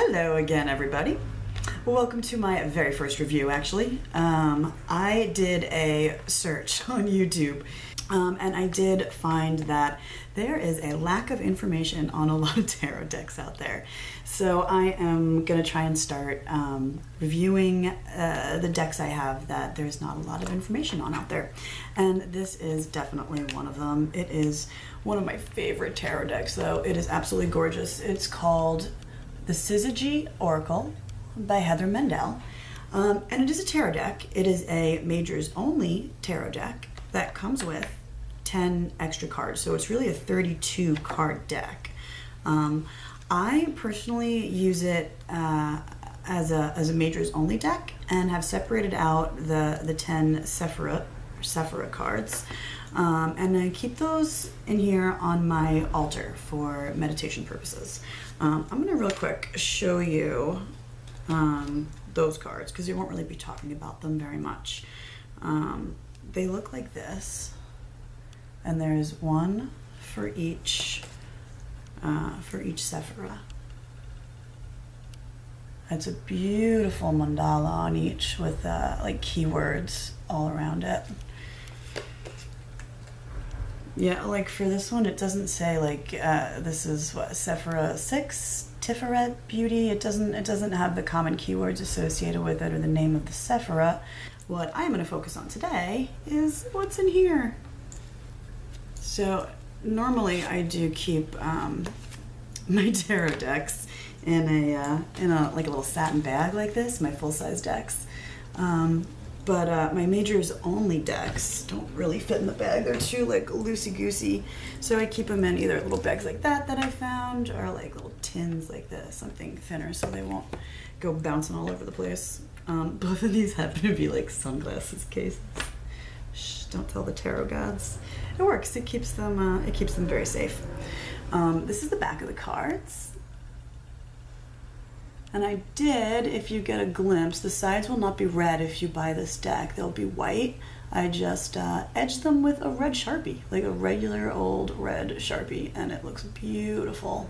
Hello again, everybody. Welcome to my very first review, actually. I did a search on YouTube, and I did find that there is a lack of information on a lot of tarot decks out there. So I am going to try and start reviewing the decks I have that there's not a lot of information on out there. And this is definitely one of them. It is one of my favorite tarot decks, though. It is absolutely gorgeous. It's called the Syzygy Oracle by Heather Mendell. And it is a tarot deck. It is a majors only tarot deck that comes with 10 extra cards. So it's really a 32 card deck. I personally use it as a majors only deck and have separated out the 10 sephira cards. And I keep those in here on my altar for meditation purposes. I'm going to real quick show you those cards because we won't really be talking about them very much. They look like this, and there's one for each sephira. It's a beautiful mandala on each with like keywords all around it. Yeah, like for this one, it doesn't say like this is what, Sephira 6, Tiferet Beauty. It doesn't have the common keywords associated with it or the name of the Sephira. What I'm going to focus on today is what's in here. So normally I do keep my tarot decks in a like a little satin bag like this, my full-size decks. But my majors only decks don't really fit in the bag. They're too like loosey-goosey. So I keep them in either little bags like that I found, or like little tins like this, something thinner so they won't go bouncing all over the place. Both of these happen to be like sunglasses cases. Shh, don't tell the tarot gods. It works. It keeps them very safe. This is the back of the cards. And I did, if you get a glimpse, the sides will not be red if you buy this deck. They'll be white. I just edged them with a red Sharpie, like a regular old red Sharpie, and it looks beautiful.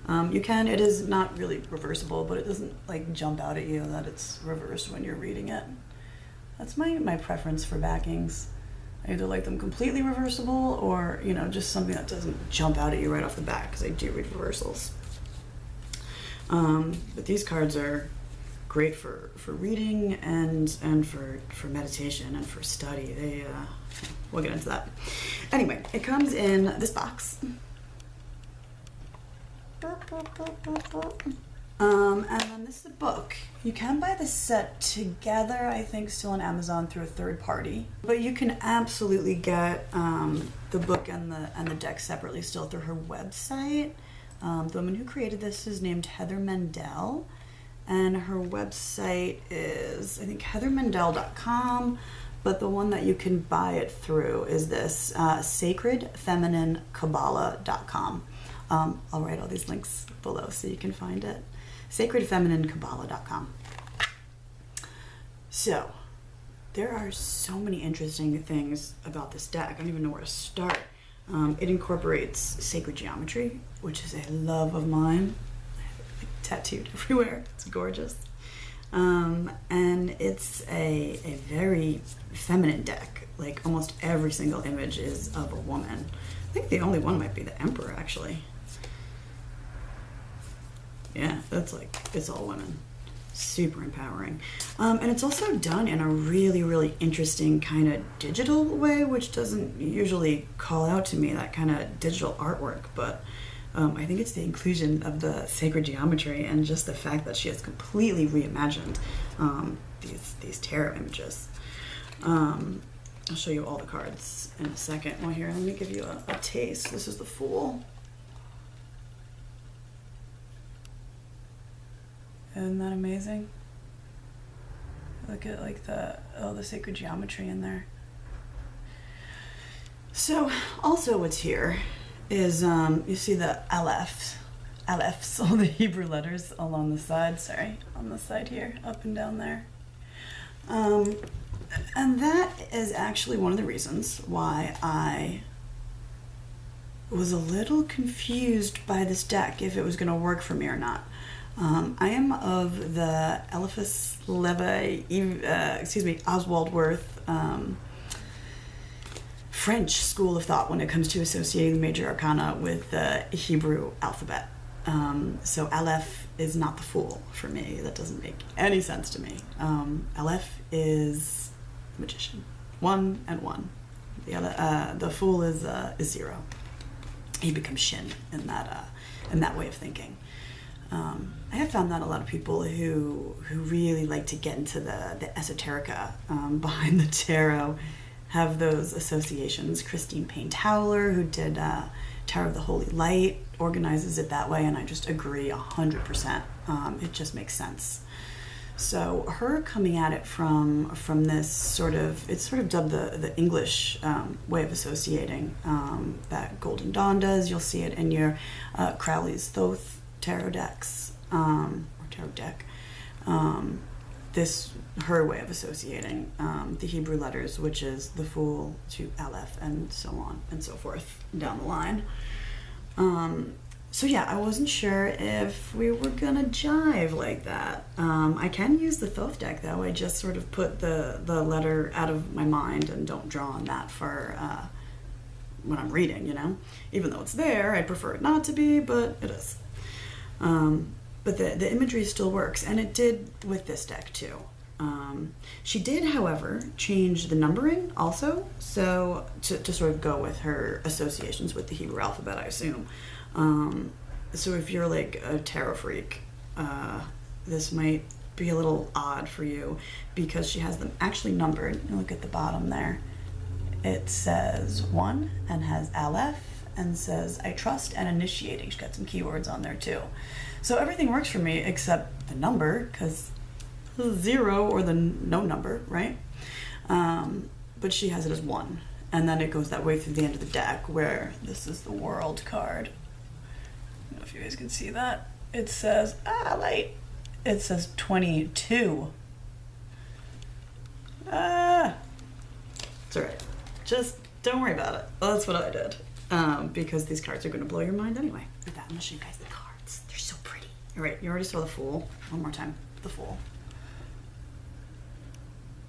It is not really reversible, but it doesn't like jump out at you that it's reversed when you're reading it. That's my preference for backings. I either like them completely reversible or, just something that doesn't jump out at you right off the bat, because I do read reversals. But these cards are great for reading and for meditation and for study. We'll get into that. Anyway, it comes in this box. And then this is a book. You can buy this set together, I think, still on Amazon through a third party. But you can absolutely get the book and the deck separately still through her website. The woman who created this is named Heather Mendell, and her website is, I think, heathermendell.com, but the one that you can buy it through is this, sacredfemininekabbalah.com. I'll write all these links below so you can find it. sacredfemininekabbalah.com. So, there are so many interesting things about this deck. I don't even know where to start. It incorporates sacred geometry, which is a love of mine. I have it tattooed everywhere. It's gorgeous. And it's a very feminine deck. Like almost every single image is of a woman. I think the only one might be the Emperor, actually. Yeah, it's all women. Super empowering. And it's also done in a really, really interesting kind of digital way, which doesn't usually call out to me, that kind of digital artwork. But I think it's the inclusion of the sacred geometry and just the fact that she has completely reimagined these tarot images. I'll show you all the cards in a second. Well, here, let me give you a taste. This is the Fool. Isn't that amazing? Look at like the sacred geometry in there. So also what's here is you see the Aleph, all the Hebrew letters along the side, on the side here, up and down there. And that is actually one of the reasons why I was a little confused by this deck, if it was going to work for me or not. I am of the Eliphas Levi, Oswald Wirth French school of thought when it comes to associating the major arcana with the Hebrew alphabet. So Aleph is not the fool for me. That doesn't make any sense to me. Aleph is magician. 1 and 1. The fool is 0. He becomes Shin in that way of thinking. I have found that a lot of people who really like to get into the esoterica behind the tarot have those associations. Christine Payne Towler, who did Tarot of the Holy Light, organizes it that way, and I just agree 100%. It just makes sense. So her coming at it from this sort of, it's sort of dubbed the English way of associating that Golden Dawn does. You'll see it in your Crowley's Thoth tarot decks, or tarot deck. This, her way of associating the Hebrew letters, which is the Fool to Aleph, and so on and so forth down the line. So yeah, I wasn't sure if we were gonna jive like that. I can use the Thoth deck though. I just sort of put the letter out of my mind and don't draw on that for when I'm reading, you know? Even though it's there, I prefer it not to be, but it is. But the imagery still works, and it did with this deck too. She did, however, change the numbering also, so to sort of go with her associations with the Hebrew alphabet, I assume. So if you're like a tarot freak, this might be a little odd for you, because she has them actually numbered. You look at the bottom there. It says 1 and has Aleph and says I trust and initiating. She's got some keywords on there too. So everything works for me except the number, because 0 or the no number, right? But she has it as 1. And then it goes that way through the end of the deck, where this is the World card. I don't know if you guys can see that. It says, light. It says 22. It's alright. Just don't worry about it. Well, that's what I did. Because these cards are going to blow your mind anyway. With that, I'm going to show you guys the cards. They're so pretty. Alright, you already saw the Fool. One more time. The Fool.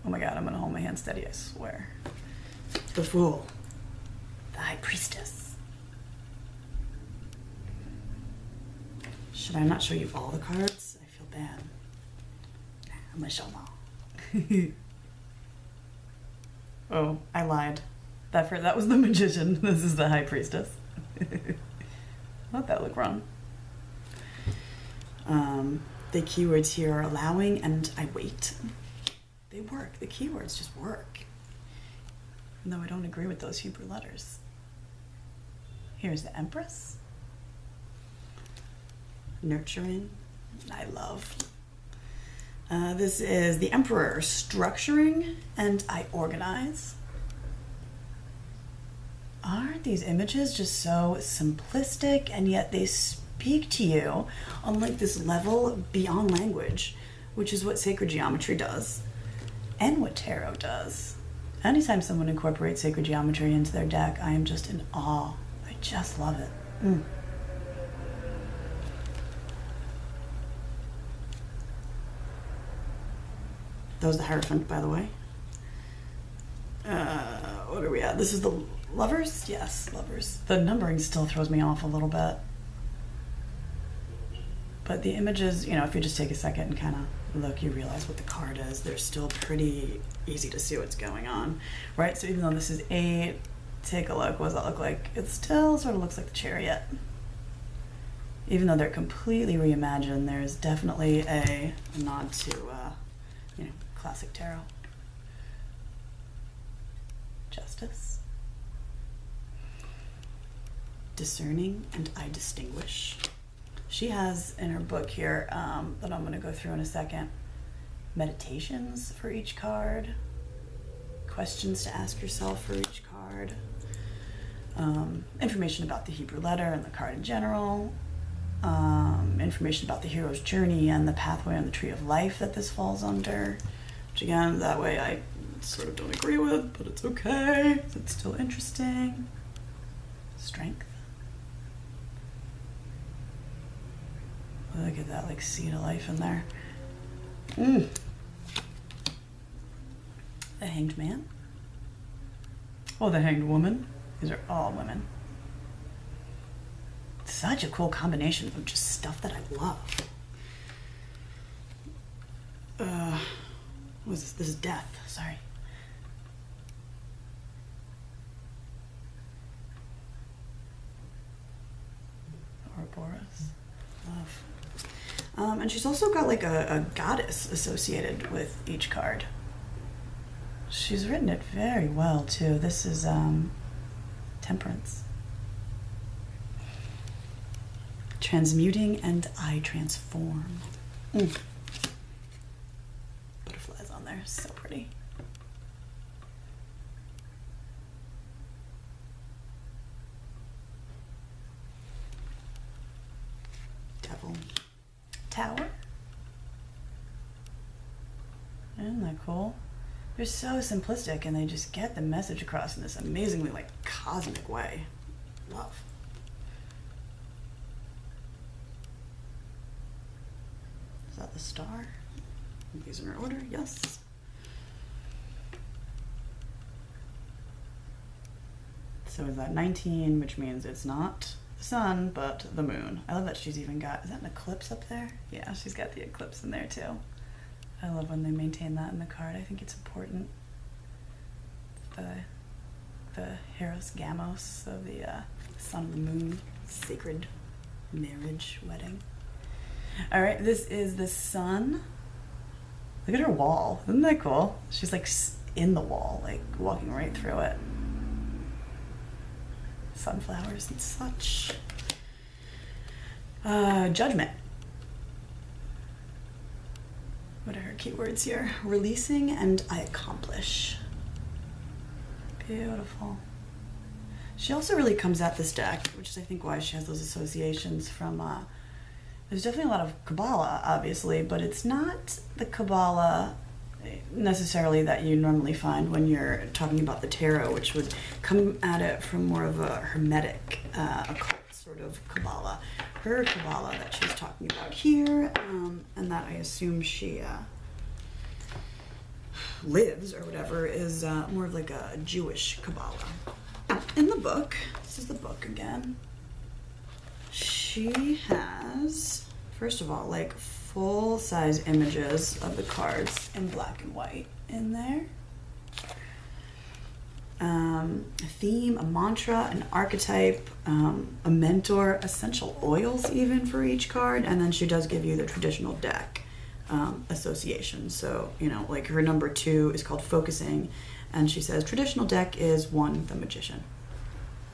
Oh my god, I'm going to hold my hand steady, I swear. The Fool. The High Priestess. Should I not show you all the cards? I feel bad. Nah, I'm going to show them all. Oh, I lied. That was the Magician. This is the High Priestess. Let that look wrong. The keywords here are allowing and I wait. They work. The keywords just work. Even though I don't agree with those Hebrew letters. Here's the Empress. Nurturing. I love. This is the Emperor, structuring, and I organize. Aren't these images just so simplistic, and yet they speak to you on like this level beyond language, which is what sacred geometry does, and what tarot does. Anytime someone incorporates sacred geometry into their deck, I am just in awe. I just love it. That was the Hierophant, by the way. What are we at? This is the Lovers? Yes, Lovers. The numbering still throws me off a little bit. But the images, you know, if you just take a second and kind of look, you realize what the card is. They're still pretty easy to see what's going on, right? So even though this is 8, take a look. What does that look like? It still sort of looks like the Chariot. Even though they're completely reimagined, there's definitely a nod to, you know, classic tarot. Justice. Discerning and I distinguish. She has in her book here that I'm going to go through in a second, meditations for each card, questions to ask yourself for each card, information about the Hebrew letter and the card in general, information about the hero's journey and the pathway on the tree of life that this falls under, which again, that way I sort of don't agree with, but it's okay. It's still interesting. Strength. Look at that, like, seed of life in there. Mm. The Hanged Man. Oh, the Hanged Woman. These are all women. Such a cool combination of just stuff that I love. What is this? This is Death. Sorry. Ouroboros. Love. And she's also got like a goddess associated with each card. She's written it very well too. This is Temperance. Transmuting and I transform. Mm. Butterflies on there, so pretty. Devil. Tower. Isn't that cool? They're so simplistic and they just get the message across in this amazingly like cosmic way. Love. Is that the star? These in order, yes. So is that 19, which means it's not the sun, but the moon. I love that she's even got, is that an eclipse up there? Yeah, she's got the eclipse in there too. I love when they maintain that in the card. I think it's important. The Heros Gamos of the sun and the moon, sacred marriage wedding. All right, this is the sun. Look at her wall. Isn't that cool? She's like in the wall, like walking right through it. Sunflowers and such. Judgment. What are her keywords here? Releasing and I accomplish. Beautiful. She also really comes at this deck, which is I think why she has those associations from, there's definitely a lot of Kabbalah, obviously, but it's not the Kabbalah necessarily that you normally find when you're talking about the tarot, which would come at it from more of a hermetic, occult sort of Kabbalah. Her Kabbalah that she's talking about here, and that I assume she lives or whatever, is more of like a Jewish Kabbalah. In the book, this is the book again, she has, first of all, like full-size images of the cards in black and white in there. A theme, a mantra, an archetype, a mentor, essential oils even for each card, and then she does give you the traditional deck association. So, you know, like her number 2 is called Focusing, and she says traditional deck is 1, the Magician.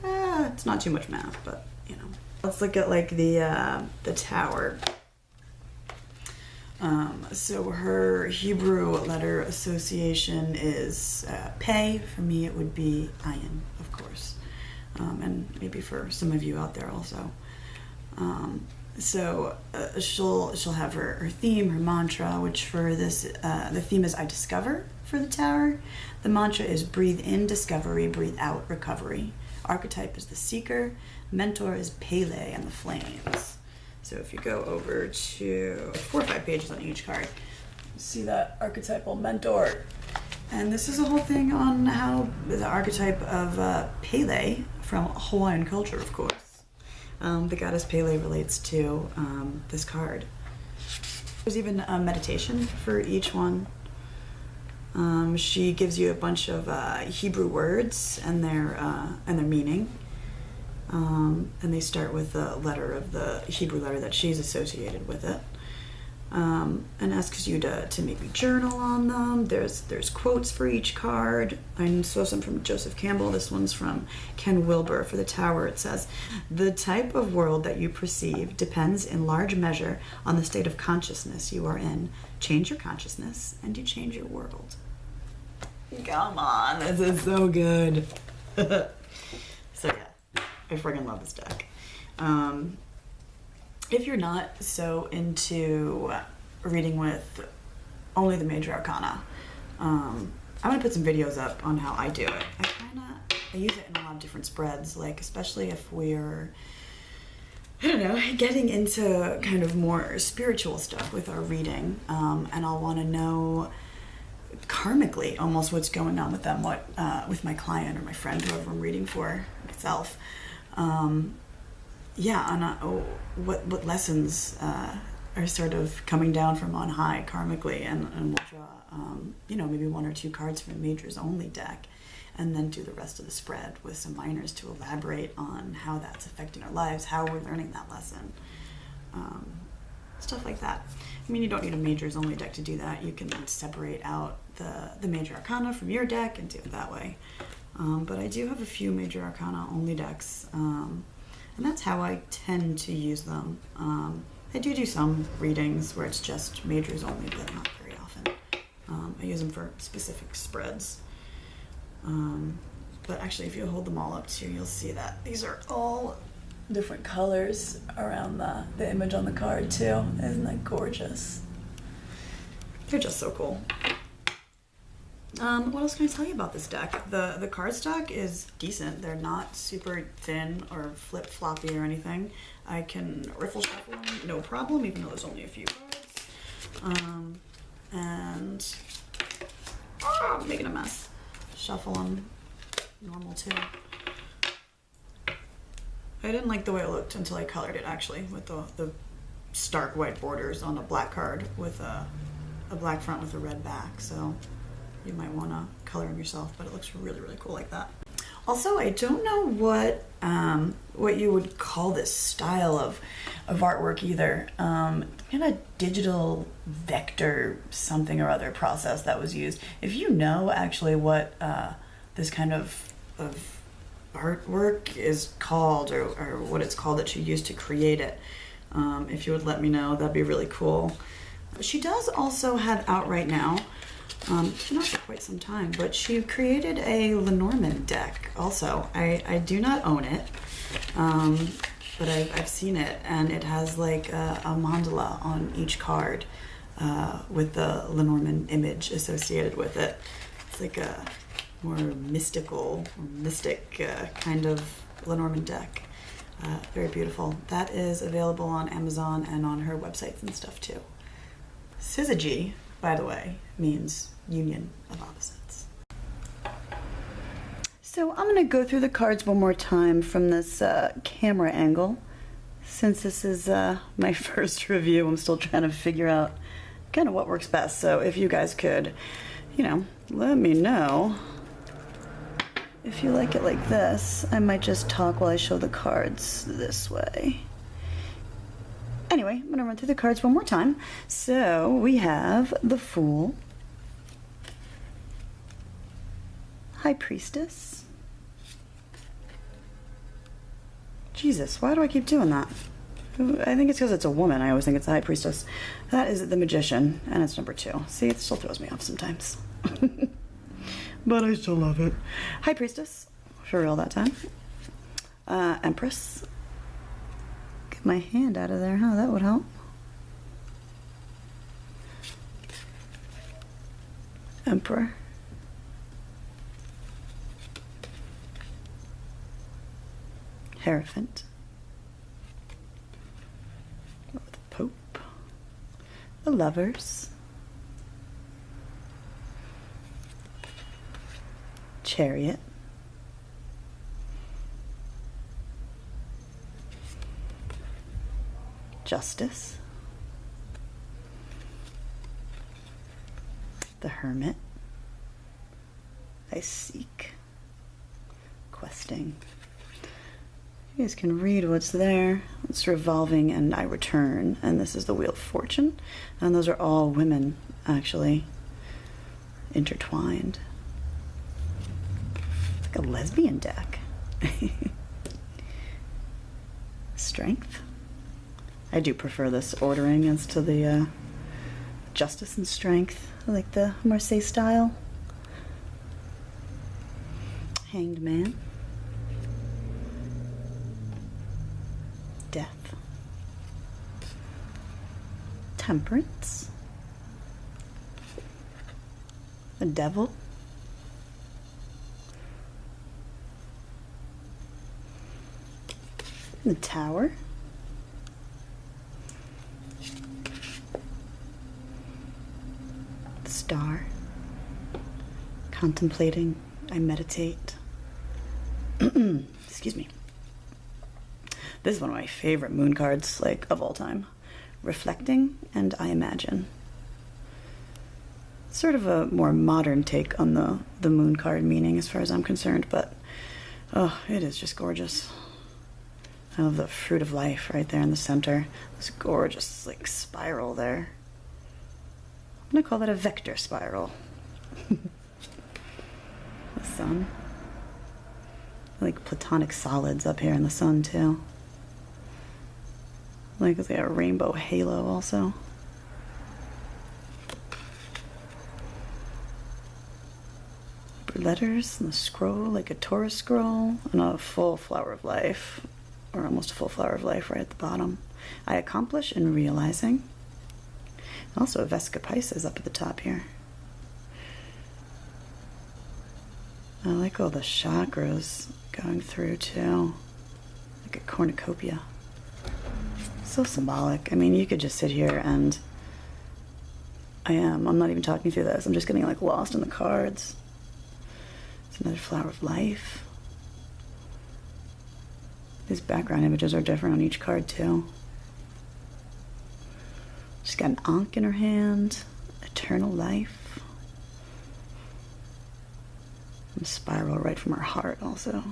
It's not too much math, but, you know. Let's look at like the Tower. So her Hebrew letter association is Pei. For me, it would be Ayin, of course, and maybe for some of you out there also. So she'll have her theme, her mantra, which for this the theme is I discover for the Tower. The mantra is breathe in discovery, breathe out recovery. Archetype is the Seeker. Mentor is Pele and the Flames. So if you go over to 4 or 5 pages on each card, you see that archetypal mentor. And this is a whole thing on how the archetype of Pele from Hawaiian culture, of course. The goddess Pele relates to this card. There's even a meditation for each one. She gives you a bunch of Hebrew words and their meaning. And they start with the letter of the Hebrew letter that she's associated with it, and asks you to maybe journal on them. There's quotes for each card. I saw some from Joseph Campbell. This one's from Ken Wilber. For the Tower, it says, the type of world that you perceive depends in large measure on the state of consciousness you are in. Change your consciousness and you change your world. Come on, this is so good. So yeah. I friggin' love this deck. If you're not so into reading with only the major arcana, I'm gonna put some videos up on how I do it. I use it in a lot of different spreads, like especially if we're I don't know, getting into kind of more spiritual stuff with our reading, and I'll want to know karmically almost what's going on with them, what with my client or my friend, whoever I'm reading for, myself. Yeah, and what lessons are sort of coming down from on high karmically, and we'll draw, you know, maybe 1 or 2 cards from a majors only deck, and then do the rest of the spread with some minors to elaborate on how that's affecting our lives, how we're learning that lesson, stuff like that. I mean, you don't need a majors only deck to do that. You can separate out the major arcana from your deck and do it that way. But I do have a few major arcana only decks, and that's how I tend to use them. I do some readings where it's just majors only, but not very often. I use them for specific spreads. But actually, if you hold them all up too, you'll see that these are all different colors around the image on the card too. Isn't that gorgeous? They're just so cool. What else can I tell you about this deck? The cardstock is decent. They're not super thin or flip-floppy or anything. I can riffle shuffle them, no problem, even though there's only a few cards. And I'm making a mess. Shuffle them, normal too. I didn't like the way it looked until I colored it, actually, with the stark white borders on a black card with a black front with a red back. So you might want to color them yourself, but it looks really, really cool like that. Also, I don't know what you would call this style of artwork either. Kind of digital vector something or other process that was used. If you know actually what this kind of artwork is called, or what it's called that you used to create it, if you would let me know, that'd be really cool. She does also have out right now, not for quite some time, but she created a Lenormand deck also. I do not own it, but I've seen it, and it has like a mandala on each card with the Lenormand image associated with it. It's like a more mystical, mystic kind of Lenormand deck. Very beautiful. That is available on Amazon and on her websites and stuff too. Syzygy, by the way, means union of opposites. So I'm going to go through the cards one more time from this camera angle. Since this is my first review, I'm still trying to figure out kind of what works best. So if you guys could, you know, let me know. If you like it like this, I might just talk while I show the cards this way. Anyway, I'm going to run through the cards one more time. So we have the Fool, High Priestess. Jesus, why do I keep doing that? I think it's because it's a woman. I always think it's the High Priestess. That is the Magician, and it's number 2. See, it still throws me off sometimes. But I still love it. High Priestess, for real that time. Empress. Get my hand out of there, huh? That would help. Emperor. Hierophant. The Pope. The Lovers. Chariot. Justice. The Hermit. I seek. Questing. You guys can read what's there. It's revolving and I return. And this is the Wheel of Fortune. And those are all women, actually, intertwined. It's like a lesbian deck. Strength. I do prefer this ordering as to the Justice and Strength. I like the Marseille style. Hanged Man. Death. Temperance. The Devil. The Tower. contemplating, I meditate. Excuse me. This is one of my favorite moon cards, like, of all time. Reflecting and I imagine. Sort of a more modern take on the moon card meaning as far as I'm concerned, but oh, it is just gorgeous. I love the fruit of life right there in the center. This gorgeous, like, spiral there. I'm gonna call that a vector spiral. The sun. Like platonic solids up here in the sun too. Like it's like a rainbow halo also. Letters and the scroll, like a Taurus scroll, and a full flower of life, or almost a full flower of life right at the bottom. I accomplish in realizing. Also a Vesca Pisces up at the top here. I like all the chakras going through too, like a cornucopia. So symbolic. I mean, you could just sit here and I'm not even talking through this. I'm just getting like lost in the cards. It's another flower of life. These background images are different on each card too. She's got an ankh in her hand, eternal life. And a spiral right from her heart also.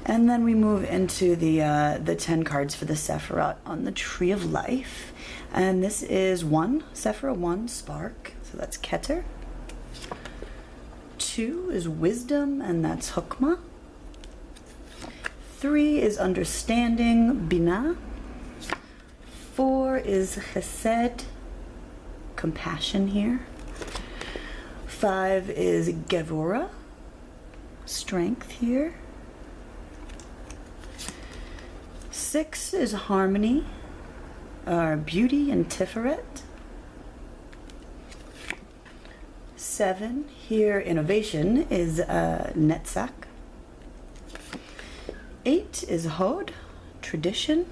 And then we move into the 10 cards for the sephira on the Tree of Life. And this is 1, sephira 1, spark, so that's Keter. 2 is wisdom, and that's Hokmah. 3 is understanding, Binah. 4 is Chesed, compassion here. 5 is Gevurah, strength here. 6 is harmony, or beauty and Tiferet. 7 here, innovation, is Netzach. 8 is Hod, tradition.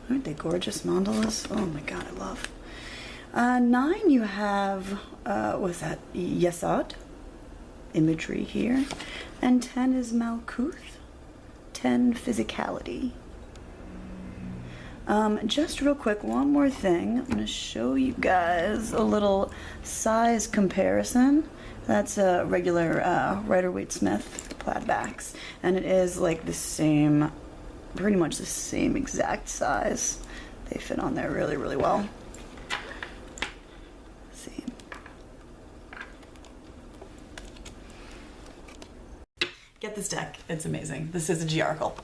Aren't they gorgeous mandalas? Oh my god, I love. 9 you have, what's that? Yesod, imagery here. And 10 is Malkuth, 10 physicality. Just real quick, one more thing. I'm going to show you guys a little size comparison. That's a regular Rider-Waite-Smith plaid backs, and it is like the same, pretty much the same exact size. They fit on there really, really well. Let's see. Get this deck. It's amazing. The Syzygy Oracle.